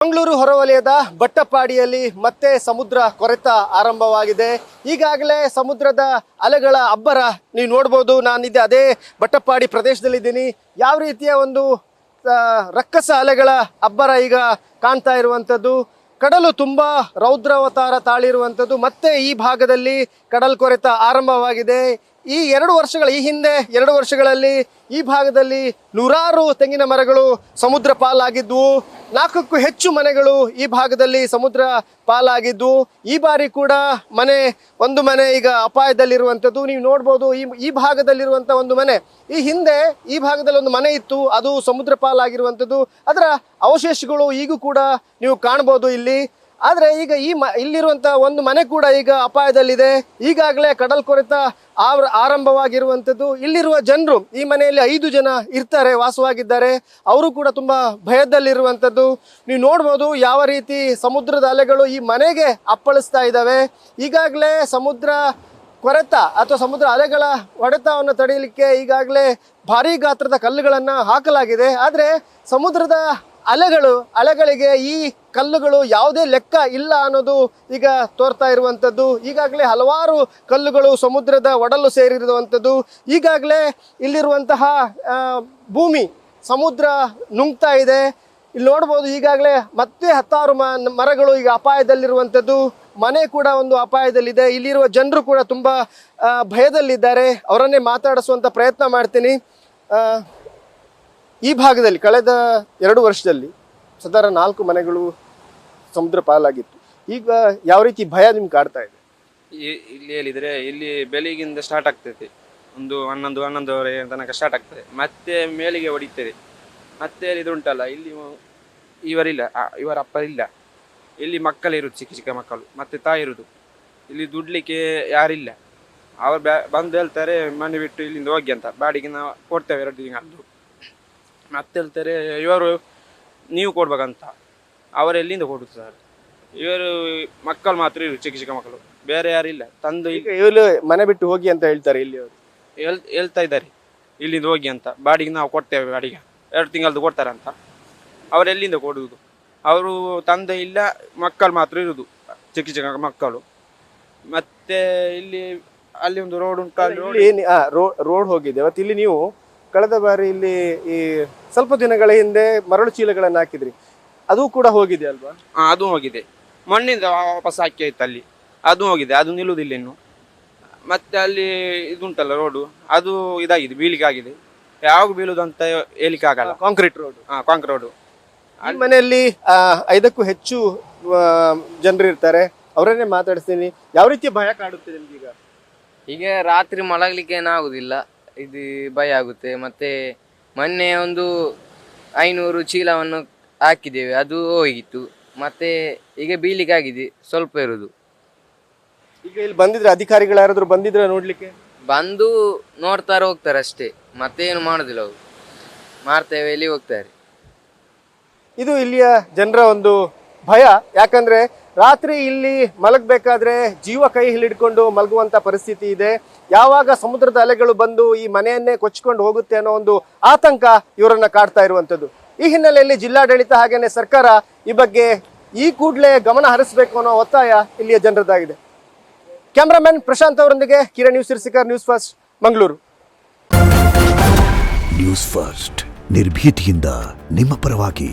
ಮಂಗಳೂರು ಹೊರವಲಯದ ಬಟ್ಟಪ್ಪಾಡಿಯಲ್ಲಿ ಮತ್ತೆ ಸಮುದ್ರ ಕೊರೆತ ಆರಂಭವಾಗಿದೆ. ಈಗಾಗಲೇ ಸಮುದ್ರದ ಅಲೆಗಳ ಅಬ್ಬರ ನೀವು ನೋಡ್ಬೋದು. ನಾನಿದ್ದೆ ಅದೇ ಬಟ್ಟಪ್ಪಾಡಿ ಪ್ರದೇಶದಲ್ಲಿದ್ದೀನಿ. ಯಾವ ರೀತಿಯ ಒಂದು ರಕ್ಕಸ ಅಲೆಗಳ ಅಬ್ಬರ ಈಗ ಕಾಣ್ತಾ ಇರುವಂಥದ್ದು. ಕಡಲು ತುಂಬ ರೌದ್ರಾವತಾರ ತಾಳಿರುವಂಥದ್ದು. ಮತ್ತೆ ಈ ಭಾಗದಲ್ಲಿ ಕಡಲ್ ಕೊರೆತ ಆರಂಭವಾಗಿದೆ. ಈ ಹಿಂದೆ 2 ವರ್ಷಗಳಲ್ಲಿ ಈ ಭಾಗದಲ್ಲಿ ನೂರಾರು ತೆಂಗಿನ ಮರಗಳು ಸಮುದ್ರ ಪಾಲಾಗಿದ್ವು. 4ಕ್ಕೂ ಹೆಚ್ಚು ಮನೆಗಳು ಈ ಭಾಗದಲ್ಲಿ ಸಮುದ್ರ ಪಾಲಾಗಿದ್ವು. ಈ ಬಾರಿ ಕೂಡ ಒಂದು ಮನೆ ಈಗ ಅಪಾಯದಲ್ಲಿರುವಂಥದ್ದು ನೀವು ನೋಡ್ಬೋದು. ಈ ಭಾಗದಲ್ಲಿರುವಂಥ ಒಂದು ಮನೆ, ಹಿಂದೆ ಈ ಭಾಗದಲ್ಲಿ ಒಂದು ಮನೆ ಇತ್ತು, ಅದು ಸಮುದ್ರ ಪಾಲಾಗಿರುವಂಥದ್ದು. ಅದರ ಅವಶೇಷಗಳು ಈಗೂ ಕೂಡ ನೀವು ಕಾಣ್ಬೋದು ಇಲ್ಲಿ. ಆದರೆ ಈಗ ಇಲ್ಲಿರುವಂಥ ಒಂದು ಮನೆ ಕೂಡ ಈಗ ಅಪಾಯದಲ್ಲಿದೆ. ಈಗಾಗಲೇ ಕಡಲ್ ಕೊರೆತ ಆರಂಭವಾಗಿರುವಂಥದ್ದು. ಇಲ್ಲಿರುವ ಜನರು, ಈ ಮನೆಯಲ್ಲಿ 5 ಜನ ಇರ್ತಾರೆ, ವಾಸವಾಗಿದ್ದಾರೆ. ಅವರು ಕೂಡ ತುಂಬ ಭಯದಲ್ಲಿರುವಂಥದ್ದು ನೀವು ನೋಡ್ಬೋದು. ಯಾವ ರೀತಿ ಸಮುದ್ರದ ಅಲೆಗಳು ಈ ಮನೆಗೆ ಅಪ್ಪಳಿಸ್ತಾ ಇದ್ದಾವೆ. ಈಗಾಗಲೇ ಸಮುದ್ರ ಕೊರೆತ ಅಥವಾ ಸಮುದ್ರ ಅಲೆಗಳ ಹೊಡೆತವನ್ನು ತಡೆಯಲಿಕ್ಕೆ ಈಗಾಗಲೇ ಭಾರೀ ಗಾತ್ರದ ಕಲ್ಲುಗಳನ್ನು ಹಾಕಲಾಗಿದೆ. ಆದರೆ ಸಮುದ್ರದ ಅಲೆಗಳಿಗೆ ಈ ಕಲ್ಲುಗಳು ಯಾವುದೇ ಲೆಕ್ಕ ಇಲ್ಲ ಅನ್ನೋದು ಈಗ ತೋರ್ತಾ ಇರುವಂಥದ್ದು. ಈಗಾಗಲೇ ಹಲವಾರು ಕಲ್ಲುಗಳು ಸಮುದ್ರದ ಒಡಲು ಸೇರಿರುವಂಥದ್ದು. ಈಗಾಗಲೇ ಇಲ್ಲಿರುವಂತಹ ಭೂಮಿ ಸಮುದ್ರ ನುಂಗ್ತಾ ಇದೆ. ಇಲ್ಲಿ ನೋಡ್ಬೋದು. ಈಗಾಗಲೇ ಮತ್ತೆ 10 ಮರಗಳು ಈಗ ಅಪಾಯದಲ್ಲಿರುವಂಥದ್ದು. ಮನೆ ಕೂಡ ಒಂದು ಅಪಾಯದಲ್ಲಿದೆ. ಇಲ್ಲಿರುವ ಜನರು ಕೂಡ ತುಂಬ ಭಯದಲ್ಲಿದ್ದಾರೆ. ಅವರನ್ನೇ ಮಾತಾಡಿಸುವಂಥ ಪ್ರಯತ್ನ ಮಾಡ್ತೀನಿ. ಈ ಭಾಗದಲ್ಲಿ ಕಳೆದ 2 ವರ್ಷದಲ್ಲಿ ಸಾಧಾರಣ 4 ಮನೆಗಳು ಸಮುದ್ರ ಪಾಲಾಗಿತ್ತು. ಈಗ ಯಾವ ರೀತಿ ಭಯ ನಿಮ್ಗೆ ಕಾಡ್ತಾ ಇದೆ? ಇಲ್ಲಿ ಹೇಳಿದ್ರೆ ಇಲ್ಲಿ ಬೆಳಿಗ್ಗಿಂದ ಸ್ಟಾರ್ಟ್ ಆಗ್ತದೆ, ಒಂದು 11-11:30 ತನಕ ಸ್ಟಾರ್ಟ್ ಆಗ್ತದೆ. ಮತ್ತೆ ಮೇಲಿಗೆ ಹೊಡಿತದೆ. ಮತ್ತೆ ಇದು ಉಂಟಲ್ಲ, ಇಲ್ಲಿ ಇವರ ಅಪ್ಪ ಇಲ್ಲ, ಇಲ್ಲಿ ಮಕ್ಕಳಿರುದು, ಚಿಕ್ಕ ಚಿಕ್ಕ ಮಕ್ಕಳು, ಮತ್ತೆ ತಾಯಿ ಇರುದು. ಇಲ್ಲಿ ದುಡ್ಲಿಕ್ಕೆ ಯಾರಿಲ್ಲ. ಅವ್ರು ಬಂದು ಹೇಳ್ತಾರೆ ಮನೆ ಬಿಟ್ಟು ಇಲ್ಲಿಂದ ಹೋಗಿ ಅಂತ. ಬಾಡಿಗೆ ನಾವು ಕೊಡ್ತೇವೆ 2 ತಿಂಗಳು. ಮತ್ತೆ ಹೇಳ್ತಾರೆ ಇವರು ನೀವು ಕೊಡ್ಬೇಕಂತ. ಅವರು ಎಲ್ಲಿಂದ ಕೊಡುದು ಸರ್? ಇವರು ಮಕ್ಕಳು ಮಾತ್ರ ಇರು, ಚಿಕ್ಕ ಚಿಕ್ಕ ಮಕ್ಕಳು, ಬೇರೆ ಯಾರಿಲ್ಲ. ತಂದು ಈಗ ಇವರು ಮನೆ ಬಿಟ್ಟು ಹೋಗಿ ಅಂತ ಹೇಳ್ತಾರೆ. ಇಲ್ಲಿ ಅವರು ಹೇಳ್ತಾ ಇದ್ದಾರೆ ಇಲ್ಲಿಂದ ಹೋಗಿ ಅಂತ. ಬಾಡಿಗೆ ನಾವು ಕೊಡ್ತೇವೆ, ಬಾಡಿಗೆ 2 ತಿಂಗಳದ್ದು ಕೊಡ್ತಾರೆ ಅಂತ. ಅವ್ರು ಎಲ್ಲಿಂದ ಕೊಡುವುದು? ಅವರು ತಂದೆ ಇಲ್ಲ, ಮಕ್ಕಳು ಮಾತ್ರ ಇರುದು, ಚಿಕ್ಕ ಚಿಕ್ಕ ಮಕ್ಕಳು. ಮತ್ತೆ ಅಲ್ಲಿ ಒಂದು ರೋಡ್ ಉಂಟು, ರೋಡ್ ಹೋಗಿದೆ. ಮತ್ತೆ ಇಲ್ಲಿ ನೀವು ಕಳೆದ ಬಾರಿ ಇಲ್ಲಿ ಈ ಸ್ವಲ್ಪ ದಿನಗಳ ಹಿಂದೆ ಮರಳು ಚೀಲಗಳನ್ನು ಹಾಕಿದ್ರಿ, ಅದು ಕೂಡ ಹೋಗಿದೆ ಅಲ್ವಾ? ಅದು ಹೋಗಿದೆ. ಮಣ್ಣಿಂದ ವಾಪಸ್ ಹಾಕಿ ಆಯ್ತು ಅಲ್ಲಿ, ಅದು ಹೋಗಿದೆ. ಅದು ನಿಲ್ಲುವುದಿಲ್ಲ ಇನ್ನು. ಮತ್ತೆ ಅಲ್ಲಿ ಇದುಂಟಲ್ಲ ರೋಡು, ಅದು ಇದಾಗಿದೆ, ಬೀಳಿಗೆ ಆಗಿದೆ. ಯಾವಾಗ ಬೀಳುದು ಅಂತ ಹೇಳಿಕ್ಕೆ ಆಗಲ್ಲ. Concrete road. ಈ ಮನೆಯಲ್ಲಿ 5ಕ್ಕೂ ಹೆಚ್ಚು ಜನರು ಇರ್ತಾರೆ. ಅವರನ್ನೇ ಮಾತಾಡಿಸ್ತೀನಿ. ಯಾವ ರೀತಿಯ ಭಯ ಕಾಡುತ್ತೆ ನಿಮ್ಗೀಗ? ಈಗ ರಾತ್ರಿ ಮಲಗಲಿಕ್ಕೆ ಏನಾಗುದಿಲ್ಲ, ಇದು ಭಯ ಆಗುತ್ತೆ. ಮತ್ತೆ ಮೊನ್ನೆ ಒಂದು 500 ಚೀಲವನ್ನು ಹಾಕಿದ್ದೇವೆ, ಅದು ಹೋಗಿತ್ತು. ಮತ್ತೆ ಈಗ ಬೀಳಿಗೆ ಆಗಿದೆ, ಸ್ವಲ್ಪ ಇರುದು. ಈಗ ಇಲ್ಲಿ ಬಂದಿದ್ರೆ ಅಧಿಕಾರಿಗಳು ಯಾರಾದ್ರೂ ಬಂದಿದ್ರೆ ನೋಡ್ಲಿಕ್ಕೆ? ಬಂದು ನೋಡ್ತಾರೆ, ಹೋಗ್ತಾರೆ ಅಷ್ಟೇ. ಮತ್ತೆ ಏನು ಮಾಡುದಿಲ್ಲ ಅವರು. ಮಾಡ್ತೇವೆ, ಇಲ್ಲಿ ಹೋಗ್ತಾರೆ. ಇದು ಇಲ್ಲಿಯ ಜನರ ಒಂದು ಭಯ. ಯಾಕಂದ್ರೆ ರಾತ್ರಿ ಇಲ್ಲಿ ಮಲಗಬೇಕಾದ್ರೆ ಜೀವ ಕೈ ಹಿಡಿದುಕೊಂಡು ಮಲಗುವಂತ ಪರಿಸ್ಥಿತಿ ಇದೆ. ಯಾವಾಗ ಸಮುದ್ರದ ಅಲೆಗಳು ಬಂದು ಈ ಮನೆಯನ್ನೇ ಕೊಚ್ಚಿಕೊಂಡು ಹೋಗುತ್ತೆ ಅನ್ನೋ ಒಂದು ಆತಂಕ ಇವರನ್ನ ಕಾಡ್ತಾ ಇರುವಂಥದ್ದು. ಈ ಹಿನ್ನೆಲೆಯಲ್ಲಿ ಜಿಲ್ಲಾಡಳಿತ ಹಾಗೇನೆ ಸರ್ಕಾರ ಈ ಬಗ್ಗೆ ಈ ಕೂಡಲೇ ಗಮನ ಹರಿಸಬೇಕು ಅನ್ನೋ ಒತ್ತಾಯ ಇಲ್ಲಿಯ ಜನರದ್ದಾಗಿದೆ. ಕ್ಯಾಮ್ರಾಮನ್ ಪ್ರಶಾಂತ್ ಅವರೊಂದಿಗೆ Kiran news Sirsikar, news first, Mangaluru. News first, ನಿರ್ಭೀತಿಯಿಂದ ನಿಮ್ಮ ಪರವಾಗಿ.